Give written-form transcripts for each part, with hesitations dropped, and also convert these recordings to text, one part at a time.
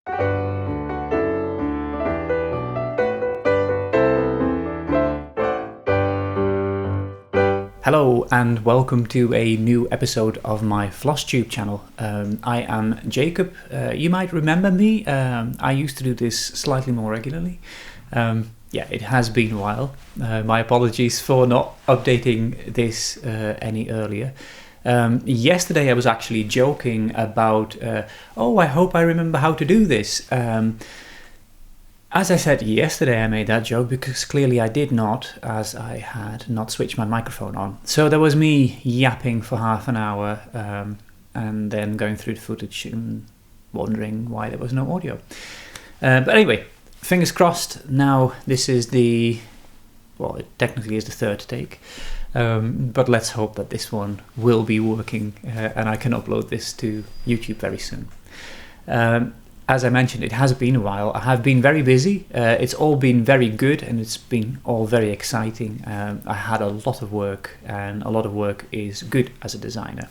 Hello and welcome to a new episode of my Flosstube channel. I am Jacob. You might remember me. I used to do this slightly more regularly. It has been a while. My apologies for not updating this any earlier. Yesterday I was actually joking about, I hope I remember how to do this. As I said yesterday, I made that joke because clearly I did not, as I had not switched my microphone on. So there was me yapping for half an hour and then going through the footage and wondering why there was no audio. But anyway, fingers crossed. Now this is it technically is the third take. But let's hope that this one will be working and I can upload this to YouTube very soon. As I mentioned, it has been a while. I have been very busy. It's all been very good and it's been all very exciting. I had a lot of work, and a lot of work is good as a designer.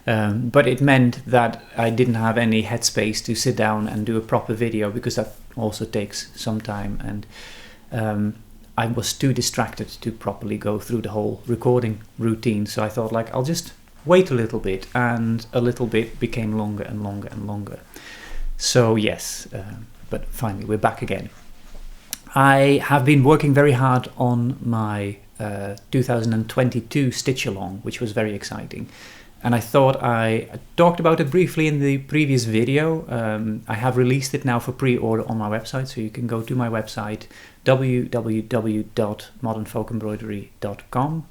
But it meant that I didn't have any headspace to sit down and do a proper video, because that also takes some time, and I was too distracted to properly go through the whole recording routine. So I thought, I'll just wait a little bit, and a little bit became longer and longer and longer. So yes, but finally we're back again. I have been working very hard on my 2022 stitch along, which was very exciting. And I thought I talked about it briefly in the previous video. I have released it now for pre-order on my website, so you can go to my website www.modernfolkembroidery.com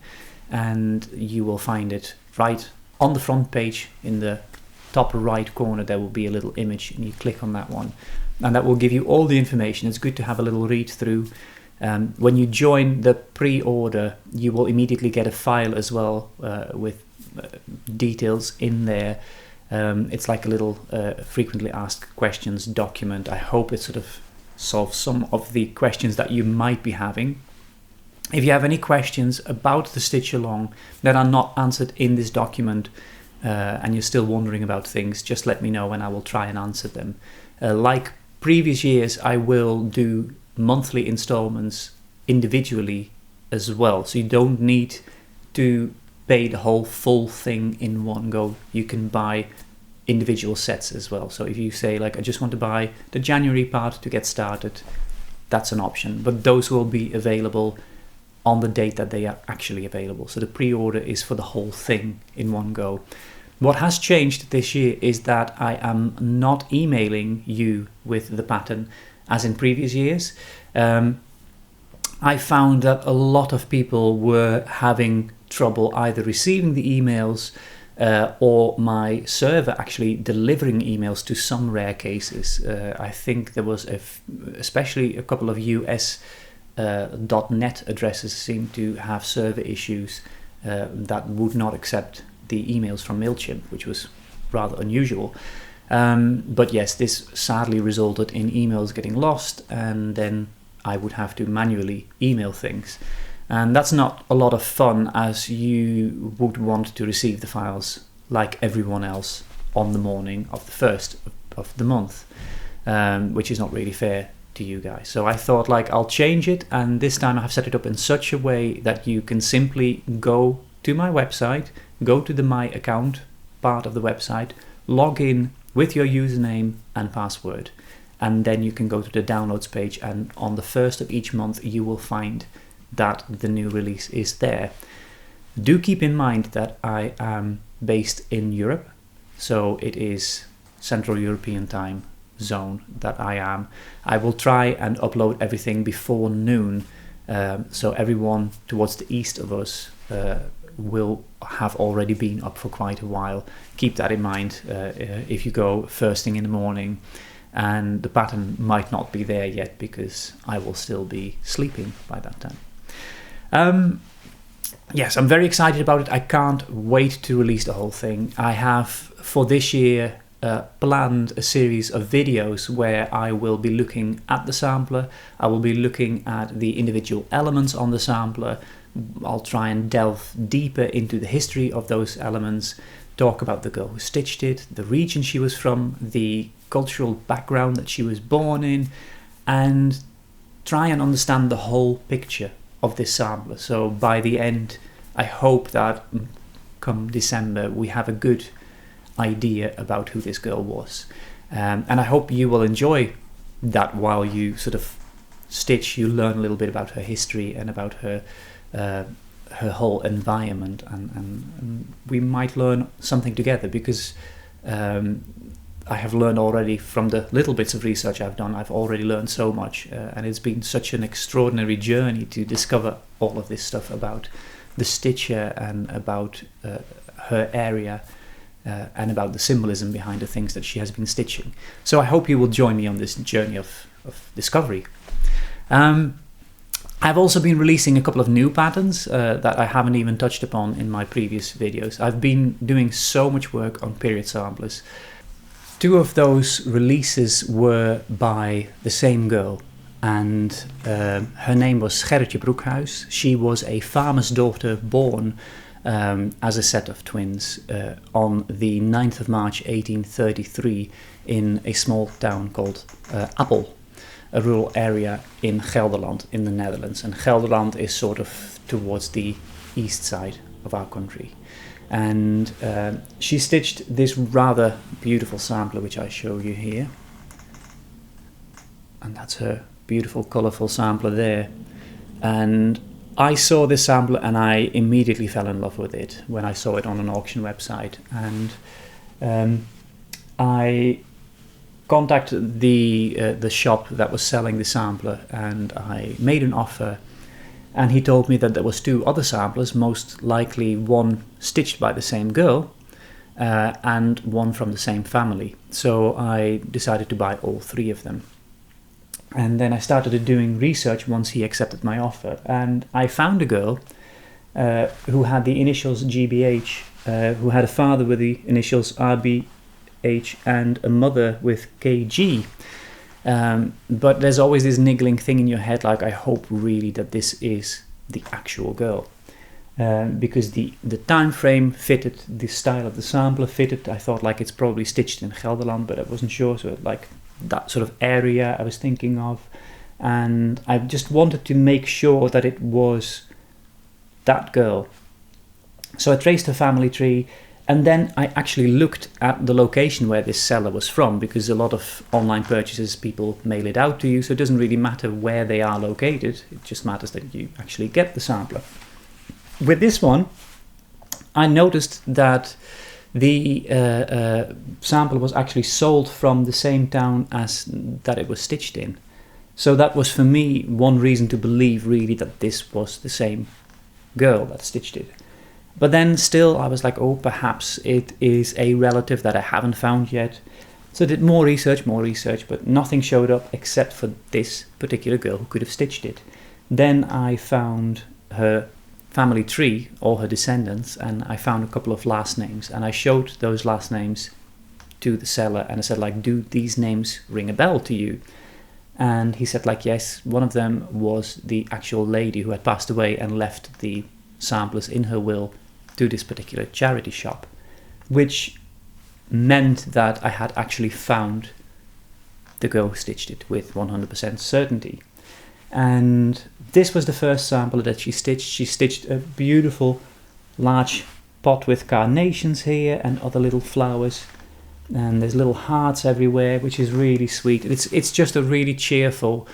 and you will find it right on the front page. In the top right corner there will be a little image, and you click on that one and that will give you all the information. It's good to have a little read through. When you join the pre-order, you will immediately get a file as well with details in there. It's like a little frequently asked questions document. I hope it sort of solves some of the questions that you might be having. If you have any questions about the stitch along that are not answered in this document, and you're still wondering about things, just let me know and I will try and answer them. Like previous years, I will do monthly installments individually as well, so you don't need to pay the whole full thing in one go. You can buy individual sets as well. So if you say, I just want to buy the January part to get started, that's an option, but those will be available on the date that they are actually available. So the pre-order is for the whole thing in one go. What has changed this year is that I am not emailing you with the pattern as in previous years. I found that a lot of people were having trouble either receiving the emails or my server actually delivering emails to some rare cases. I think there was especially a couple of US .NET addresses seem to have server issues that would not accept the emails from MailChimp, which was rather unusual. But yes, this sadly resulted in emails getting lost, and then I would have to manually email things. And that's not a lot of fun, as you would want to receive the files like everyone else on the morning of the first of the month, which is not really fair to you guys. So I thought I'll change it, and this time I have set it up in such a way that you can simply go to my website, go to the My Account part of the website, log in with your username and password, and then you can go to the downloads page, and on the first of each month you will find that the new release is there. Do keep in mind that I am based in Europe, so it is Central European time zone that I am. I will try and upload everything before noon, so everyone towards the east of us will have already been up for quite a while. Keep that in mind if you go first thing in the morning, and the pattern might not be there yet because I will still be sleeping by that time. Yes, I'm very excited about it. I can't wait to release the whole thing. I have for this year planned a series of videos where I will be looking at the sampler. I will be looking at the individual elements on the sampler. I'll try and delve deeper into the history of those elements, talk about the girl who stitched it, the region she was from, the cultural background that she was born in, and try and understand the whole picture of this sampler. So by the end, I hope that come December we have a good idea about who this girl was. And I hope you will enjoy that while you sort of stitch. You learn a little bit about her history and about her whole environment, and we might learn something together, because I have learned already from the little bits of research I've done. I've already learned so much, and it's been such an extraordinary journey to discover all of this stuff about the stitcher and about her area and about the symbolism behind the things that she has been stitching. So I hope you will join me on this journey of discovery. I've also been releasing a couple of new patterns that I haven't even touched upon in my previous videos. I've been doing so much work on period samplers. 2 of those releases were by the same girl, and her name was Gerritje Brookhouse. She was a farmer's daughter born as a set of twins on the 9th of March 1833 in a small town called Appel, a rural area in Gelderland in the Netherlands. And Gelderland is sort of towards the east side of our country. And she stitched this rather beautiful sampler, which I show you here. And that's her beautiful, colourful sampler there. And I saw this sampler and I immediately fell in love with it when I saw it on an auction website. And I contacted the shop that was selling the sampler, and I made an offer. And he told me that there was 2 other samplers, most likely one stitched by the same girl and one from the same family. So I decided to buy all 3 of them. And then I started doing research once he accepted my offer. And I found a girl who had the initials GBH, who had a father with the initials RBH and a mother with KG. But there's always this niggling thing in your head, like, I hope really that this is the actual girl, because the time frame fitted, the style of the sampler fitted. I thought, like, it's probably stitched in Gelderland, but I wasn't sure, so like that sort of area I was thinking of, and I just wanted to make sure that it was that girl. So I traced her family tree. And then I actually looked at the location where this seller was from, because a lot of online purchases, people mail it out to you, so it doesn't really matter where they are located. It just matters that you actually get the sampler. With this one, I noticed that the sampler was actually sold from the same town as that it was stitched in. So that was for me one reason to believe really that this was the same girl that stitched it. But then still I was like, oh, perhaps it is a relative that I haven't found yet. So I did more research, but nothing showed up except for this particular girl who could have stitched it. Then I found her family tree, all her descendants, and I found a couple of last names. And I showed those last names to the seller, and I said, like, do these names ring a bell to you? And he said, like, yes, one of them was the actual lady who had passed away and left the samplers in her will to this particular charity shop, which meant that I had actually found the girl who stitched it with 100% certainty. And this was the first sampler that she stitched. She stitched a beautiful large pot with carnations here and other little flowers, and there's little hearts everywhere, which is really sweet. It's just a really cheerful,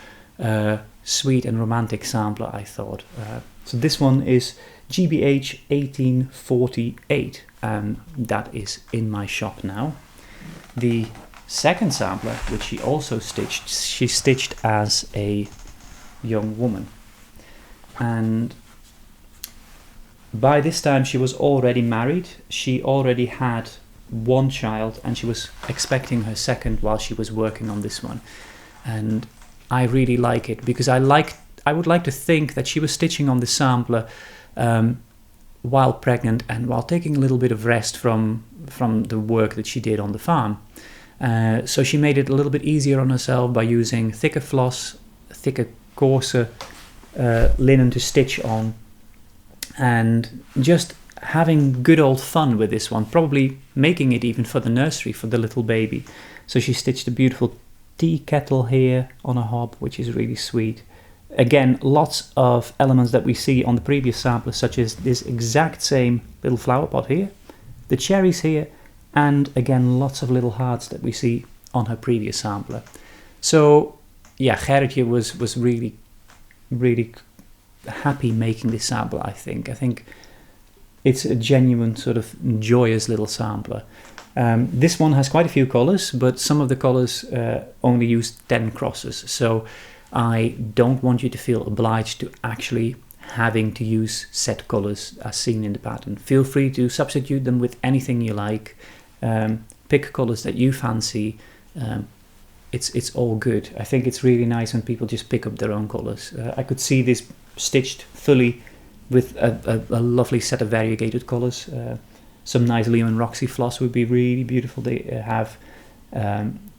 sweet and romantic sampler, I thought. So this one is GBH 1848, and that is in my shop now. The second sampler, which she also stitched, she stitched as a young woman, and by this time she was already married. She already had 1 child, and she was expecting her second while she was working on this one. And I really like it because I would like to think that she was stitching on the sampler while pregnant and while taking a little bit of rest from the work that she did on the farm. So she made it a little bit easier on herself by using thicker floss, thicker, coarser linen to stitch on, and just having good old fun with this one, probably making it even for the nursery for the little baby. So she stitched a beautiful tea kettle here on a hob, which is really sweet. Again, lots of elements that we see on the previous sampler, such as this exact same little flower pot here, the cherries here, and again lots of little hearts that we see on her previous sampler. So yeah, Gerritje was really happy making this sampler. I think it's a genuine sort of joyous little sampler. This one has quite a few colors, but some of the colors only use 10 crosses, so I don't want you to feel obliged to actually having to use set colors as seen in the pattern. Feel free to substitute them with anything you like. Pick colors that you fancy. It's all good. I think it's really nice when people just pick up their own colors. I could see this stitched fully with a lovely set of variegated colors. Some nice Lehman Roxy floss would be really beautiful. They have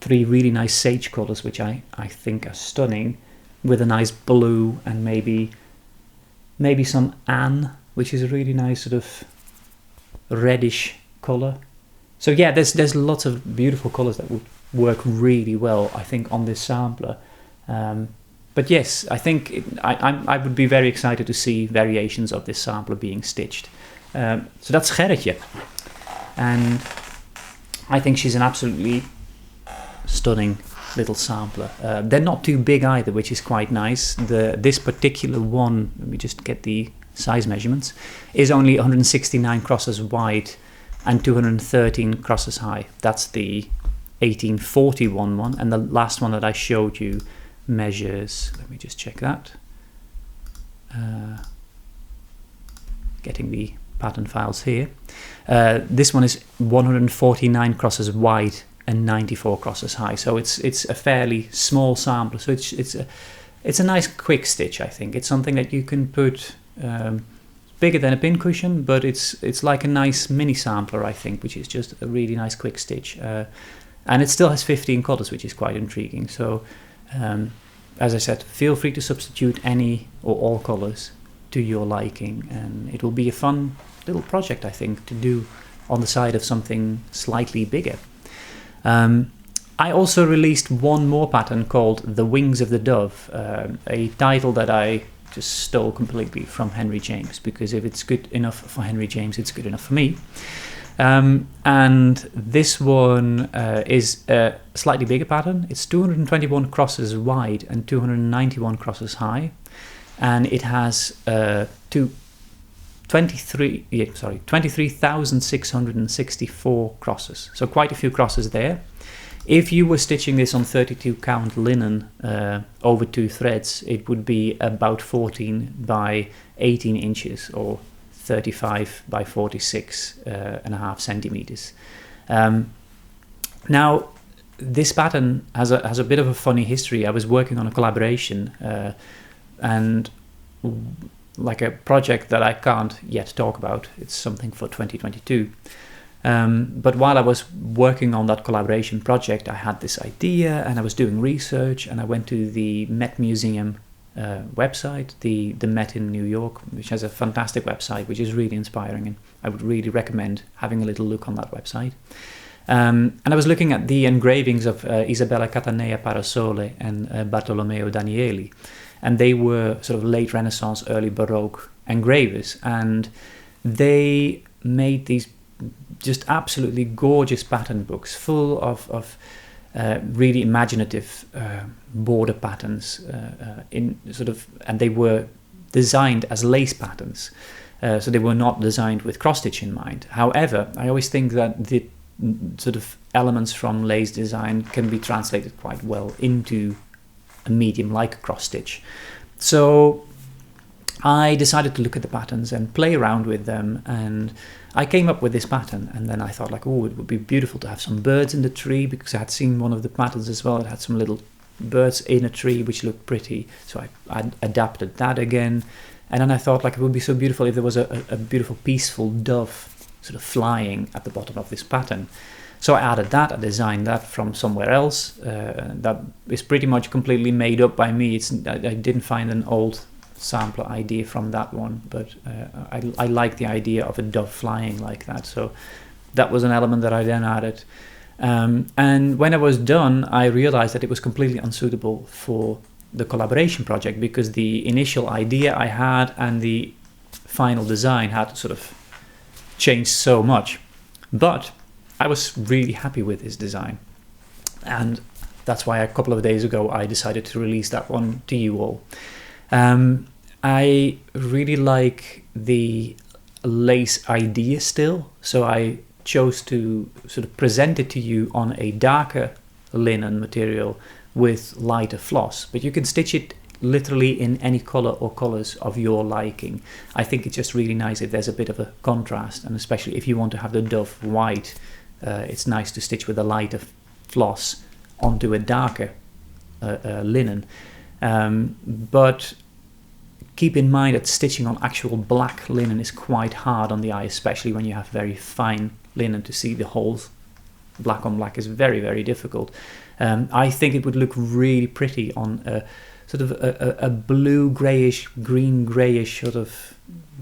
3 really nice sage colors, which I think are stunning, with a nice blue and maybe some Anne, which is a really nice sort of reddish color. So yeah, there's lots of beautiful colors that would work really well, I think, on this sampler. But yes, I think I would be very excited to see variations of this sampler being stitched. So that's Gerritje, and I think she's an absolutely stunning little sampler. They're not too big either, which is quite nice. This particular one, let me just get the size measurements, is only 169 crosses wide and 213 crosses high. That's the 1841 one, and the last one that I showed you measures, let me just check that, getting the pattern files here. This one is 149 crosses wide and 94 crosses high, so it's a fairly small sampler, so it's a nice quick stitch. I think it's something that you can put bigger than a pincushion, but it's like a nice mini sampler, I think, which is just a really nice quick stitch, and it still has 15 colors, which is quite intriguing. So as I said, feel free to substitute any or all colors to your liking, and it will be a fun little project, I think, to do on the side of something slightly bigger. I also released one more pattern called The Wings of the Dove, a title that I just stole completely from Henry James, because if it's good enough for Henry James, it's good enough for me. And this one is a slightly bigger pattern. It's 221 crosses wide and 291 crosses high, and it has 23,664 crosses, so quite a few crosses there. If you were stitching this on 32 count linen over 2 threads, it would be about 14 by 18 inches or 35 by 46 and a half centimeters. Now, this pattern has a bit of a funny history. I was working on a collaboration and like a project that I can't yet talk about. It's something for 2022. But while I was working on that collaboration project, I had this idea and I was doing research, and I went to the Met Museum website, the Met in New York, which has a fantastic website, which is really inspiring, and I would really recommend having a little look on that website. And I was looking at the engravings of Isabella Catanea Parasole and Bartolomeo Danieli, and they were sort of late Renaissance, early Baroque engravers, and they made these just absolutely gorgeous pattern books full of really imaginative border patterns and they were designed as lace patterns, so they were not designed with cross stitch in mind. However, I always think that the sort of elements from lace design can be translated quite well into a medium like cross stitch. So I decided to look at the patterns and play around with them, and I came up with this pattern, and then I thought, like, oh, it would be beautiful to have some birds in the tree, because I had seen one of the patterns as well. It had some little birds in a tree which looked pretty, so I adapted that again. And then I thought, like, it would be so beautiful if there was a beautiful peaceful dove sort of flying at the bottom of this pattern. So I added that, I designed that from somewhere else. That is pretty much completely made up by me. I didn't find an old sampler idea from that one, but I like the idea of a dove flying like that. So that was an element that I then added. And when I was done, I realized that it was completely unsuitable for the collaboration project, because the initial idea I had and the final design had sort of changed so much. But I was really happy with this design, and that's why a couple of days ago I decided to release that one to you all. I really like the lace idea still, so I chose to sort of present it to you on a darker linen material with lighter floss, but you can stitch it literally in any color or colors of your liking. I think it's just really nice if there's a bit of a contrast, and especially if you want to have the dove white, it's nice to stitch with a lighter floss onto a darker linen. But keep in mind that stitching on actual black linen is quite hard on the eye, especially when you have very fine linen. To see the holes black on black is very, very difficult. I think it would look really pretty on a sort of a blue grayish, green grayish sort of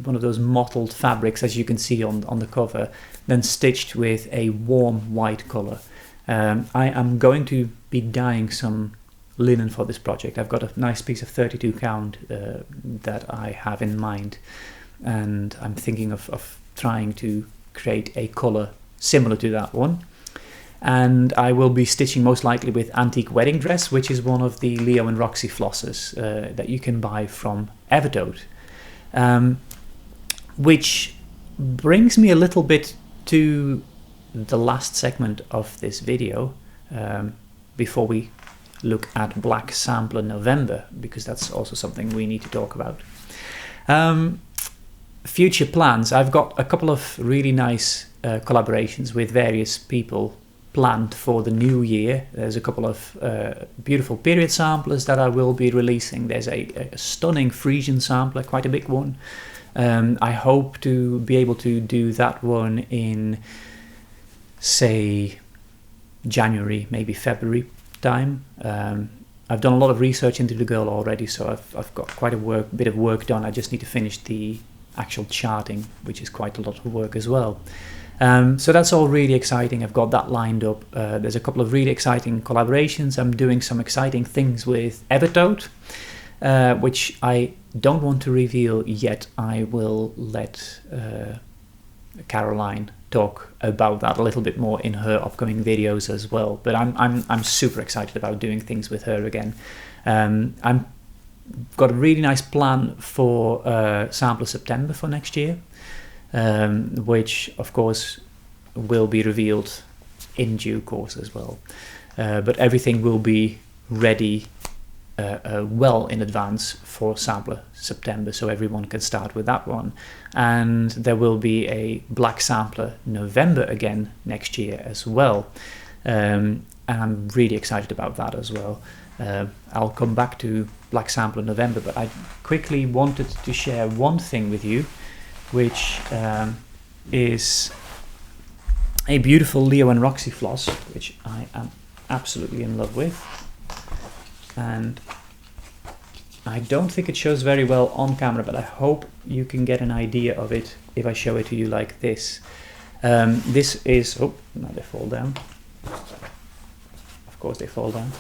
one of those mottled fabrics, as you can see on the cover, then stitched with a warm white color. I am going to be dyeing some linen for this project. I've got a nice piece of 32 count that I have in mind, and I'm thinking of trying to create a color similar to that one. And I will be stitching most likely with Antique Wedding Dress, which is one of the Leo and Roxy flosses that you can buy from Evertote. Which brings me a little bit to the last segment of this video, before we look at Black Sampler November, because that's also something we need to talk about. Future plans. I've got a couple of really nice collaborations with various people planned for the new year. There's a couple of beautiful period samplers that I will be releasing. There's a stunning Frisian sampler, quite a big one. I hope to be able to do that one in, say, January, maybe February time. I've done a lot of research into the girl already, so I've got quite a bit of work done. I just need to finish the actual charting, which is quite a lot of work as well. So that's all really exciting. I've got that lined up. There's a couple of really exciting collaborations. I'm doing some exciting things with Evertote, which I don't want to reveal yet. I will let Caroline talk about that a little bit more in her upcoming videos as well. But I'm super excited about doing things with her again. I'm got a really nice plan for Sampler September for next year, which of course will be revealed in due course as well. But everything will be ready well in advance for Sampler September, so everyone can start with that one. And there will be a Black Sampler November again next year as well, and I'm really excited about that as well. I'll come back to Black Sampler November, but I quickly wanted to share one thing with you, which is a beautiful Leo and Roxy floss, which I am absolutely in love with. And I don't think it shows very well on camera, but I hope you can get an idea of it if I show it to you like this. This is, oh, now they fall down. Of course they fall down.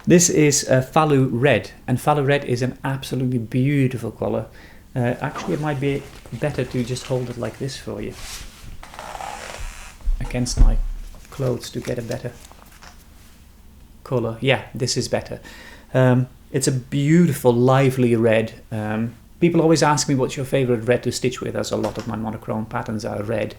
This is Falu Red, and Falu Red is an absolutely beautiful color. Actually, it might be better to just hold it like this for you against my clothes to get a better color. Yeah, this is better. It's a beautiful, lively red. People always ask me what's your favorite red to stitch with, as a lot of my monochrome patterns are red.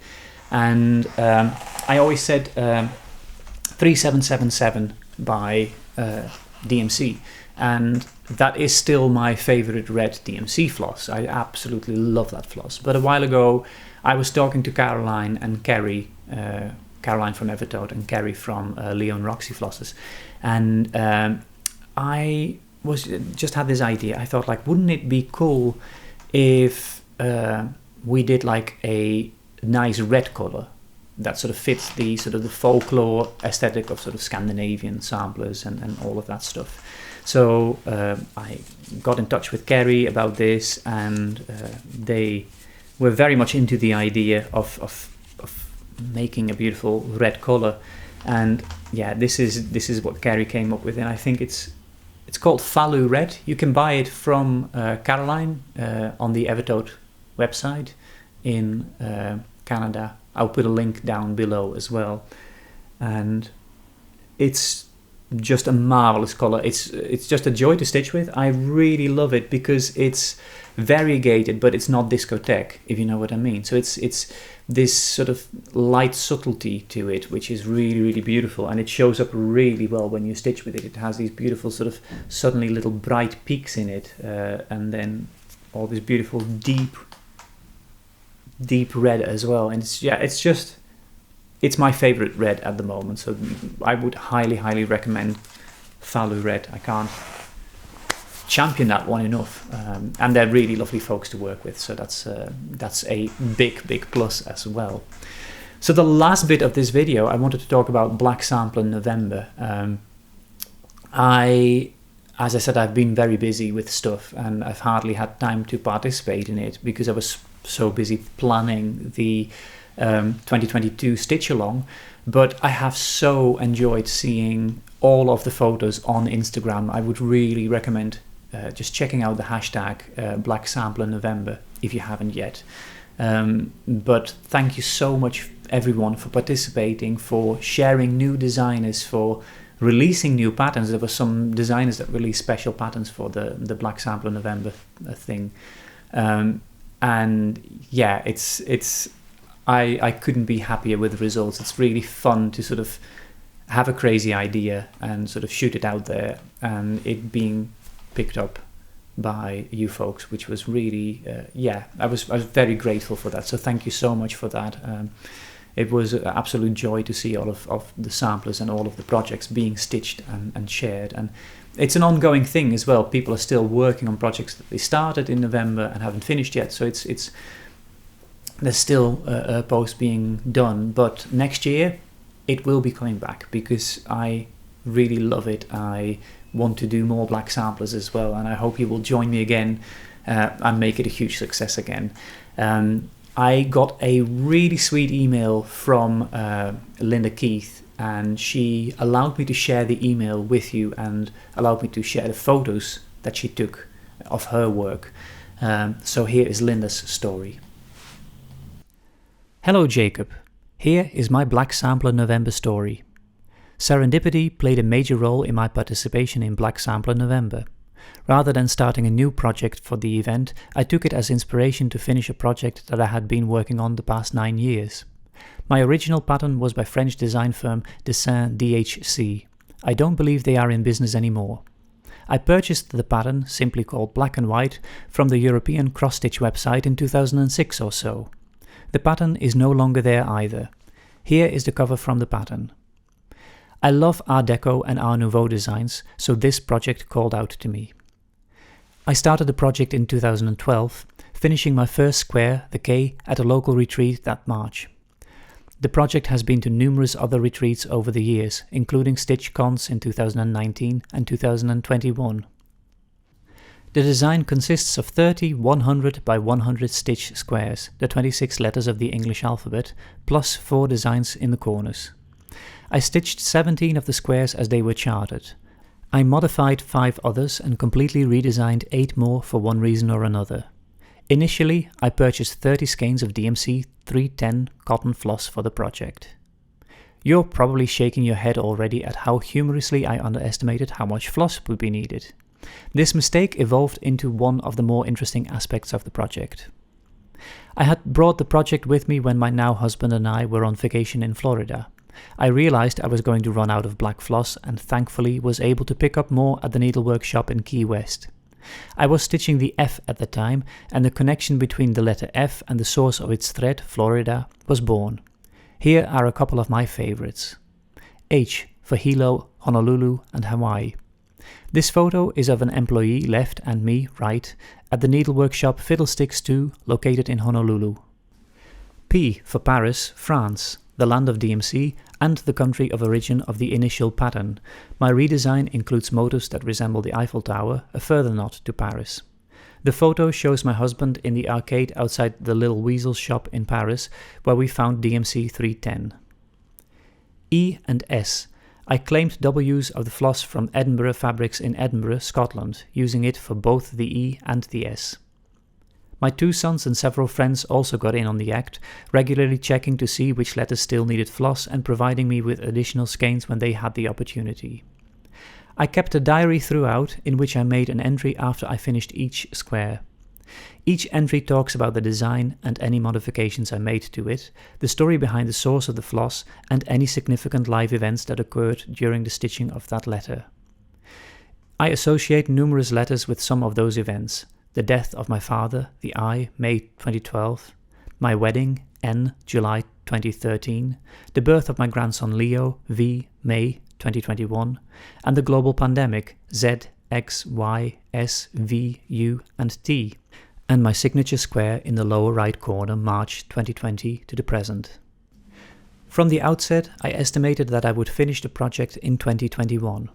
And I always said 3777 by DMC, and that is still my favorite red DMC floss. I absolutely love that floss. But a while ago I was talking to Caroline and Kerry, Caroline from Evertote and Kerry from Leo and Roxy flosses, and I was just had this idea. I thought, like, wouldn't it be cool if we did like a nice red color that sort of fits the sort of the folklore aesthetic of sort of Scandinavian samplers and all of that stuff. So I got in touch with Kerry about this, and they were very much into the idea of making a beautiful red color. And yeah, this is what Gary came up with, and I think it's called Falu Red. You can buy it from Caroline on the Evertote website in Canada. I'll put a link down below as well. And it's just a marvelous color. It's just a joy to stitch with. I really love it because it's variegated, but it's not discotheque, if you know what I mean. So it's this sort of light subtlety to it, which is really, really beautiful, and it shows up really well when you stitch with it. It has these beautiful sort of suddenly little bright peaks in it, and then all this beautiful deep red as well. And it's my favorite red at the moment, so I would highly recommend Falu Red. I can't champion that one enough, and they're really lovely folks to work with, so that's a big plus as well. So the last bit of this video, I wanted to talk about Black Sampler November. As I said, I've been very busy with stuff, and I've hardly had time to participate in it because I was so busy planning the 2022 stitch along. But I have so enjoyed seeing all of the photos on Instagram. I would really recommend just checking out the hashtag Black Sampler November if you haven't yet. But thank you so much everyone for participating, for sharing new designers, for releasing new patterns. There were some designers that released special patterns for the Black Sampler November thing. And yeah, I couldn't be happier with the results. It's really fun to sort of have a crazy idea and sort of shoot it out there, and it being picked up by you folks, which was really I was very grateful for that. So thank you so much for that. It was an absolute joy to see all of the samplers and all of the projects being stitched and shared. And it's an ongoing thing as well. People are still working on projects that they started in November and haven't finished yet. So there's still a post being done. But next year it will be coming back because I really love it. I want to do more black samplers as well, and I hope you will join me again and make it a huge success again. I got a really sweet email from Linda Keith, and she allowed me to share the email with you and allowed me to share the photos that she took of her work. So here is Linda's story. Hello Jacob, here is my Black Sampler November story. Serendipity played a major role in my participation in Black Sampler November. Rather than starting a new project for the event, I took it as inspiration to finish a project that I had been working on the past 9 years. My original pattern was by French design firm Dessin DHC. I don't believe they are in business anymore. I purchased the pattern, simply called Black and White, from the European cross-stitch website in 2006 or so. The pattern is no longer there either. Here is the cover from the pattern. I love Art Deco and Art Nouveau designs, so this project called out to me. I started the project in 2012, finishing my first square, the K, at a local retreat that March. The project has been to numerous other retreats over the years, including Stitch Cons in 2019 and 2021. The design consists of 30 100 by 100 stitch squares, the 26 letters of the English alphabet, plus 4 designs in the corners. I stitched 17 of the squares as they were charted. I modified 5 others and completely redesigned 8 more for one reason or another. Initially, I purchased 30 skeins of DMC 310 cotton floss for the project. You're probably shaking your head already at how humorously I underestimated how much floss would be needed. This mistake evolved into one of the more interesting aspects of the project. I had brought the project with me when my now husband and I were on vacation in Florida. I realized I was going to run out of black floss and thankfully was able to pick up more at the needlework shop in Key West. I was stitching the F at the time, and the connection between the letter F and the source of its thread, Florida, was born. Here are a couple of my favorites. H for Hilo, Honolulu and Hawaii. This photo is of an employee left and me right at the needlework shop Fiddlesticks 2, located in Honolulu. P for Paris, France, the land of DMC and the country of origin of the initial pattern. My redesign includes motifs that resemble the Eiffel Tower, a further nod to Paris. The photo shows my husband in the arcade outside the Little Weasel shop in Paris, where we found DMC 310. E and S. I claimed W's of the floss from Edinburgh Fabrics in Edinburgh, Scotland, using it for both the E and the S. My 2 sons and several friends also got in on the act, regularly checking to see which letters still needed floss and providing me with additional skeins when they had the opportunity. I kept a diary throughout, in which I made an entry after I finished each square. Each entry talks about the design and any modifications I made to it, the story behind the source of the floss, and any significant live events that occurred during the stitching of that letter. I associate numerous letters with some of those events: the death of my father, the I, May 2012, my wedding, N, July 2013, the birth of my grandson Leo, V, May 2021, and the global pandemic, Z, X, Y, S, V, U, and T, and my signature square in the lower right corner, March 2020 to the present. From the outset, I estimated that I would finish the project in 2021.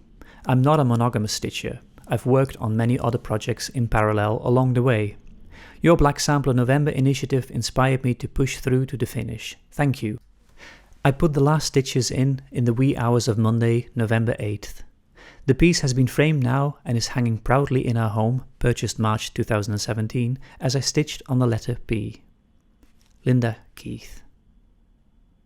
I'm not a monogamous stitcher. I've worked on many other projects in parallel along the way. Your Black Sampler November initiative inspired me to push through to the finish. Thank you. I put the last stitches in the wee hours of Monday, November 8th. The piece has been framed now and is hanging proudly in our home, purchased March 2017, as I stitched on the letter P. Linda Keith.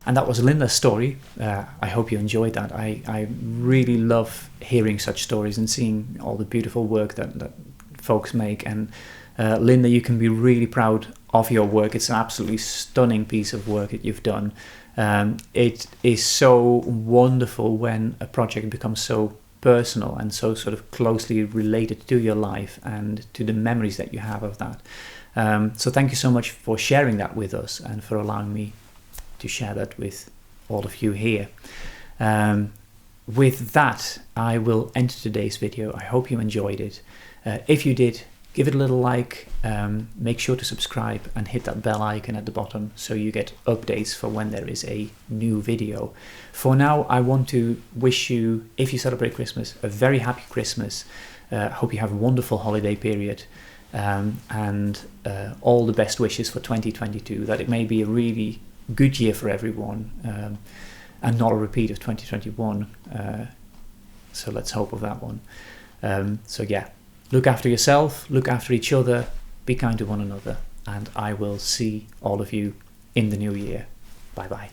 And that was Linda's story. I hope you enjoyed that. I really love hearing such stories and seeing all the beautiful work that folks make. And Linda, you can be really proud of your work. It's an absolutely stunning piece of work that you've done. It is so wonderful when a project becomes so personal and so sort of closely related to your life and to the memories that you have of that. So thank you so much for sharing that with us and for allowing me to share that with all of you here. With that, I will end today's video. I hope you enjoyed it. If you did, give it a little like, make sure to subscribe and hit that bell icon at the bottom so you get updates for when there is a new video. For now, I want to wish you, if you celebrate Christmas, a very happy Christmas. Hope you have a wonderful holiday period, and all the best wishes for 2022, that it may be a really good year for everyone, and not a repeat of 2021. So let's hope of that one. So yeah. Look after yourself, look after each other, be kind to one another, and I will see all of you in the new year. Bye bye.